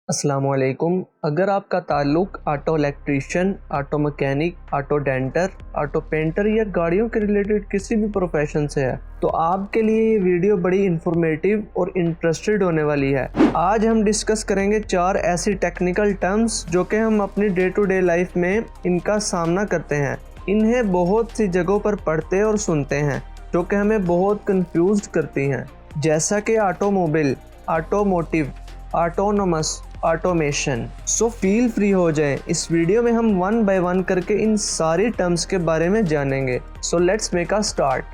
अस्सलामुअलैकुम। अगर आपका ताल्लुक auto electrician, auto mechanic, auto denter, auto painter या गाड़ियों के रिलेटेड किसी भी प्रोफेशन से है तो आपके लिए ये वीडियो बड़ी इंफॉर्मेटिव और इंटरेस्टेड होने वाली है। आज हम डिस्कस करेंगे 4 ऐसी टेक्निकल टर्म्स जो कि हम अपनी डे टू डे लाइफ में इनका सामना करते हैं। इन्हें बहुत सी जगहों पर पढ़ते और सुनते हैं जो कि हमें बहुत कंफ्यूज करती हैं, जैसा कि automobile, automotive, autonomous, automation. So feel free हो जाएं। इस वीडियो में हम 1 बाय 1 करके इन सारी टर्म्स के बारे में जानेंगे। So let's make a start.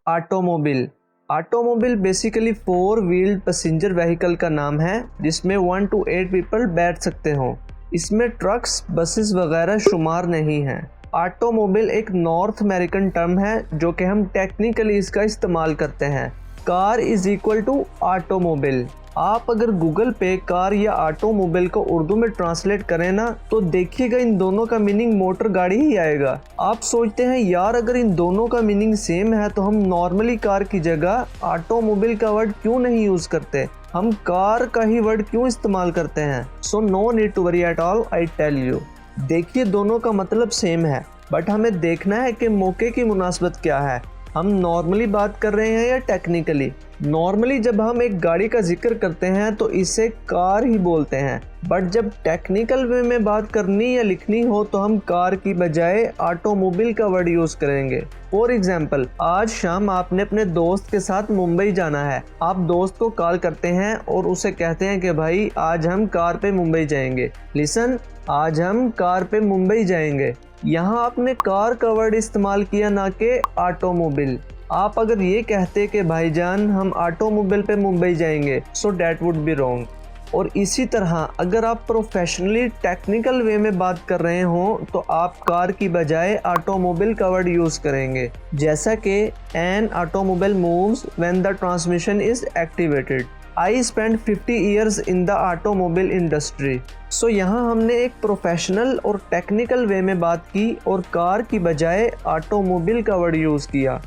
Automobile. Automobile basically 4 wheeled passenger vehicle का नाम है जिसमें 1 to 8 पीपल बैठ सकते हो। इसमें ट्रक्स, बसेस वगैरह शुमार नहीं हैं। ऑटोमोबाइल एक नॉर्थ अमेरिकन टर्म है जो कि हम टेक्निकली इसका इस्तेमाल करते हैं। Car is equal to automobile. आप अगर गूगल पे कार या ऑटोमोबाइल को उर्दू में ट्रांसलेट करें ना तो देखिएगा इन दोनों का मीनिंग मोटर गाड़ी ही आएगा। आप सोचते हैं यार अगर इन दोनों का मीनिंग सेम है तो हम नॉर्मली कार की जगह ऑटोमोबाइल का वर्ड क्यों नहीं यूज करते, हम कार का ही वर्ड क्यों इस्तेमाल करते हैं। So no need to worry at all, I tell you. देखिए दोनों का मतलब सेम है बट हमें देखना है कि मौके की मुनासबत क्या है। हम नॉर्मली बात कर रहे हैं या टेक्निकली। नॉर्मली जब हम एक गाड़ी का जिक्र करते हैं तो इसे कार ही बोलते हैं, बट जब टेक्निकल वे में बात करनी या लिखनी हो तो हम कार की बजाय ऑटोमोबाइल का वर्ड यूज करेंगे। फॉर एग्जाम्पल, आज शाम आपने अपने दोस्त के साथ मुंबई जाना है। आप दोस्त को कॉल करते हैं और उसे कहते हैं कि भाई आज हम कार पे मुंबई जाएंगे। लिसन, आज हम कार पे मुंबई जाएंगे। यहाँ आपने कार का वर्ड इस्तेमाल किया ना कि ऑटोमोबाइल। आप अगर ये कहते कि भाईजान हम ऑटोमोबाइल पे मुंबई जाएंगे so that would be wrong. और इसी तरह अगर आप प्रोफेशनली टेक्निकल वे में बात कर रहे हो तो आप कार की बजाय ऑटोमोबाइल का वर्ड यूज करेंगे, जैसा कि an automobile moves when the transmission is activated. I spent 50 years in the automobile industry। सो यहाँ हमने एक प्रोफेशनल और टेक्निकल वे में बात की और कार की बजाय ऑटोमोबाइल का वर्ड यूज़ किया।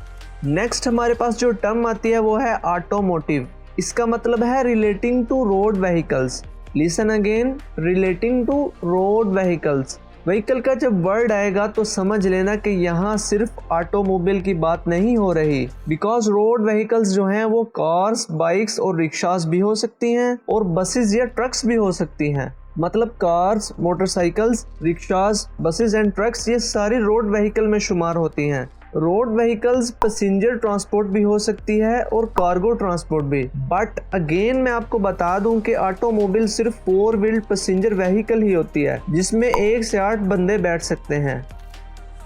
नेक्स्ट हमारे पास जो टर्म आती है वो है ऑटोमोटिव। इसका मतलब है relating to road vehicles. Listen again, relating to road vehicles. Vehicle का जब वर्ड आएगा तो समझ लेना कि यहाँ सिर्फ ऑटोमोबाइल की बात नहीं हो रही, बिकॉज रोड व्हीकल्स जो हैं वो कार्स, बाइक्स और रिक्शास भी हो सकती हैं और बसेस या ट्रक्स भी हो सकती हैं। मतलब cars, motorcycles, rickshaws, buses and trucks ये सारी रोड व्हीकल में शुमार होती हैं। रोड व्हीकल्स पैसेंजर ट्रांसपोर्ट भी हो सकती है और कार्गो ट्रांसपोर्ट भी। बट अगेन मैं आपको बता दूं कि ऑटोमोबाइल सिर्फ 4 व्हील्ड पैसेंजर व्हीकल ही होती है जिसमें 1 से 8 बंदे बैठ सकते हैं।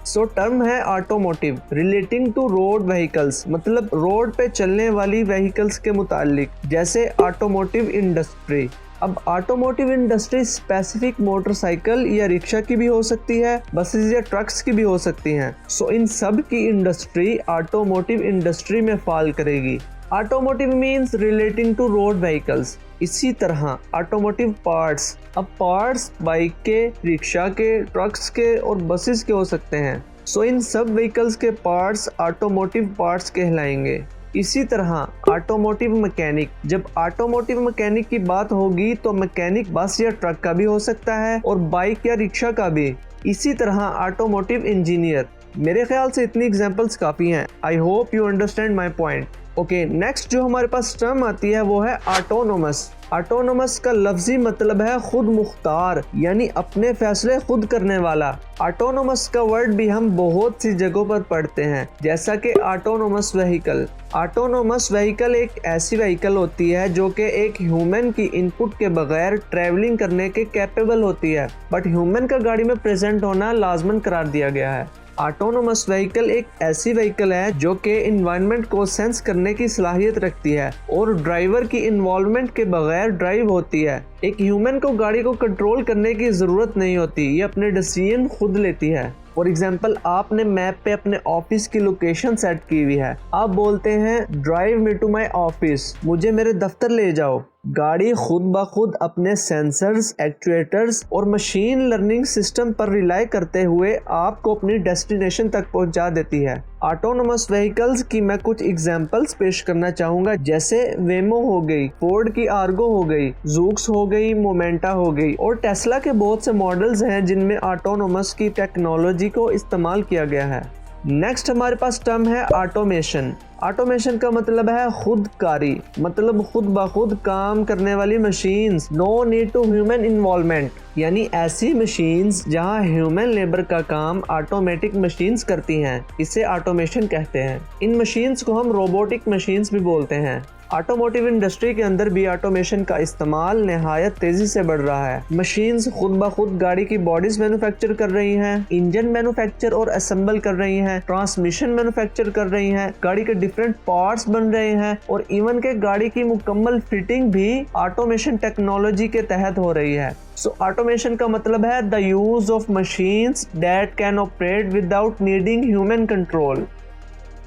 सो टर्म है automotive, relating to road vehicles, मतलब रोड पे चलने वाली व्हीकल्स के मुतालिक, जैसे ऑटोमोटिव इंडस्ट्री। अब ऑटोमोटिव इंडस्ट्री स्पेसिफिक मोटरसाइकिल या रिक्शा की भी हो सकती है, बसेस या ट्रक्स की भी हो सकती हैं। सो इन सब की इंडस्ट्री ऑटोमोटिव इंडस्ट्री में फॉल करेगी। Automotive means relating to road vehicles. इसी तरह ऑटोमोटिव पार्ट्स। अब पार्ट्स बाइक के, रिक्शा के, ट्रक्स के और बसेस के हो सकते हैं। सो इन सब व्हीकल्स के पार्ट्स ऑटोमोटिव पार्ट्स कहलाएंगे। इसी तरह ऑटोमोटिव मैकेनिक। जब ऑटोमोटिव मैकेनिक की बात होगी तो मैकेनिक बस या ट्रक का भी हो सकता है और बाइक या रिक्शा का भी। इसी तरह ऑटोमोटिव इंजीनियर। मेरे ख्याल से इतनी एग्जांपल्स काफ़ी हैं। I hope you understand my point. Okay, next जो हमारे पास टर्म आती है वो है ऑटोनोमस। ऑटोनोमस का लफ्जी मतलब है खुद मुख्तार, यानी अपने फैसले खुद करने वाला। ऑटोनोमस का वर्ड भी हम बहुत सी जगहों पर पढ़ते हैं, जैसा कि ऑटोनोमस व्हीकल। ऑटोनोमस व्हीकल एक ऐसी व्हीकल होती है जो कि एक ह्यूमन की इनपुट के बगैर ट्रैवलिंग करने के कैपेबल होती है, बट ह्यूमन का गाड़ी में प्रेजेंट होना लाजमन करार दिया गया है। ऑटोनोमस व्हीकल एक ऐसी व्हीकल है जो कि इन्वायरमेंट को सेंस करने की सलाहियत रखती है और ड्राइवर की इन्वॉल्वमेंट के बगैर ड्राइव होती है। एक ह्यूमन को गाड़ी को कंट्रोल करने की जरूरत नहीं होती, ये अपने डिसीजन खुद लेती है। फॉर एग्जाम्पल, आपने मैप पे अपने ऑफिस की लोकेशन सेट की हुई है। आप बोलते हैं drive me to my office, मुझे मेरे दफ्तर ले जाओ। गाड़ी खुद ब खुद अपने सेंसर्स, एक्चुएटर्स और मशीन लर्निंग सिस्टम पर रिलाई करते हुए आपको अपनी डेस्टिनेशन तक पहुंचा देती है। ऑटोनोमस व्हीकल्स की मैं कुछ एग्जांपल्स पेश करना चाहूँगा, जैसे वेमो हो गई, फोर्ड की आर्गो हो गई, ज़ूक्स हो गई, मोमेंटा हो गई और टेस्ला के बहुत से मॉडल्स हैं जिनमें ऑटोनोमस की टेक्नोलॉजी को इस्तेमाल किया गया है। नेक्स्ट हमारे पास टर्म है ऑटोमेशन। ऑटोमेशन का मतलब है खुदकारी, मतलब खुद ब खुद काम करने वाली machines, no need to human involvement, यानी ऐसी मशीन्स जहां ह्यूमन लेबर का काम ऑटोमेटिक मशीन्स करती हैं, इसे ऑटोमेशन कहते हैं। इन मशीन्स को हम रोबोटिक मशीन्स भी बोलते हैं। ऑटोमोटिव इंडस्ट्री के अंदर भी ऑटोमेशन का इस्तेमाल नहायत तेजी से बढ़ रहा है। मशीन्स खुद ब खुद गाड़ी की बॉडीज मैन्युफैक्चर कर रही हैं, इंजन मैन्युफैक्चर और असेंबल कर रही हैं, ट्रांसमिशन मैन्युफैक्चर कर रही हैं, गाड़ी के डिफरेंट पार्ट्स बन रहे हैं और इवन के गाड़ी की मुकम्मल फिटिंग भी ऑटोमेशन टेक्नोलॉजी के तहत हो रही है। सो ऑटोमेशन का मतलब है the use of machines that can operate without needing human control.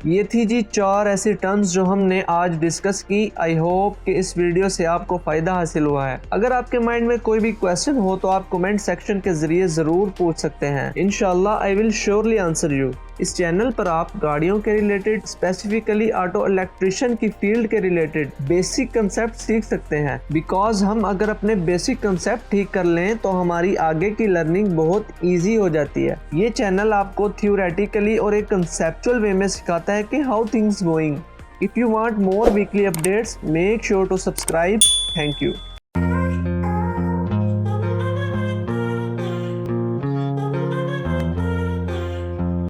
ये थी जी 4 ऐसी टर्म्स जो हमने आज डिस्कस की। आई होप कि इस वीडियो से आपको फ़ायदा हासिल हुआ है। अगर आपके माइंड में कोई भी क्वेश्चन हो तो आप कमेंट सेक्शन के ज़रिए ज़रूर पूछ सकते हैं। इंशाल्लाह I will surely answer you. इस चैनल पर आप गाड़ियों के रिलेटेड, स्पेसिफिकली ऑटो इलेक्ट्रिशियन की फील्ड के रिलेटेड बेसिक कंसेप्ट सीख सकते हैं, बिकॉज हम अगर अपने बेसिक कंसेप्ट ठीक कर लें तो हमारी आगे की लर्निंग बहुत ईजी हो जाती है। ये चैनल आपको थ्योरेटिकली और एक कंसेप्चुअल वे में सिखाता है कि how things going. If you want more weekly updates, make sure to subscribe. Thank you.